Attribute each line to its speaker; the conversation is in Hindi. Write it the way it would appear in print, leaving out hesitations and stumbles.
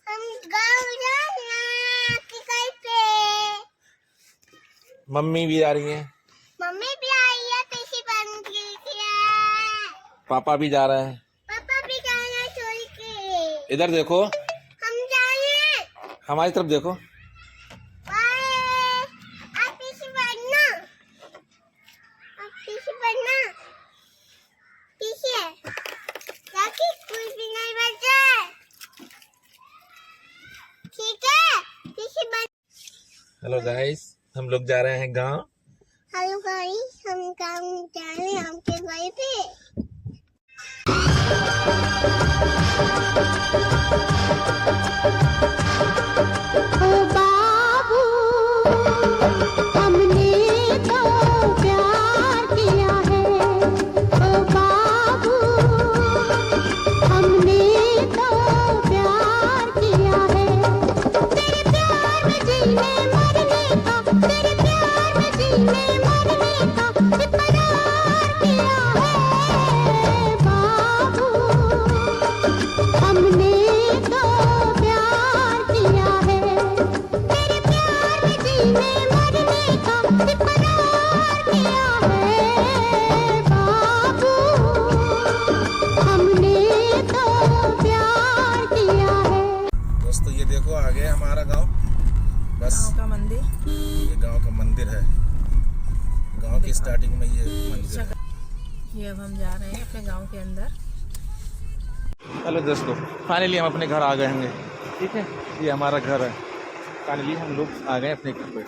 Speaker 1: हम गाँव जाना कि कहीं पे।
Speaker 2: मम्मी भी जा रही है,
Speaker 1: मम्मी भी आई है, पीछे बन गई है।
Speaker 2: पापा भी जा रहे हैं।
Speaker 1: पापा भी जाना छोड़ के।
Speaker 2: इधर देखो,
Speaker 1: हम जाए।
Speaker 2: हमारी तरफ देखो।
Speaker 1: आप पीछे बढ़ना, आप पीछे बढ़ना, पीछे ताकि कोई भी नहीं बचे। ठीक है, पीछे बढ़।
Speaker 2: हेलो गाइस, हम लोग जा रहे हैं गांव।
Speaker 1: हेलो गाइस, हम गाँव जा रहे हैं आपके भाई पे। ओ बाबू, हमने तो प्यार किया है। ओ बाबू, हमने तो प्यार किया है। तेरे प्यार में जीने मरने का, तेरे प्यार में जीने मरने का इकरार किया है। बाबू, हमने तो प्यार किया है। तेरे प्यार में जीने मरने का इकरार किया है। बाबू, हमने तो प्यार किया है।
Speaker 2: दोस्तों ये देखो आ गया हमारा गांव। बस
Speaker 3: गाँव का मंदिर,
Speaker 2: ये गांव का मंदिर है। गांव की स्टार्टिंग में ये मंदिर है।
Speaker 3: ये अब हम जा रहे हैं अपने गांव के अंदर।
Speaker 2: हेलो दोस्तों, फाइनली हम अपने घर आ गए होंगे। ठीक है, ये हमारा घर है। फाइनली हम लोग आ गए अपने घर पे।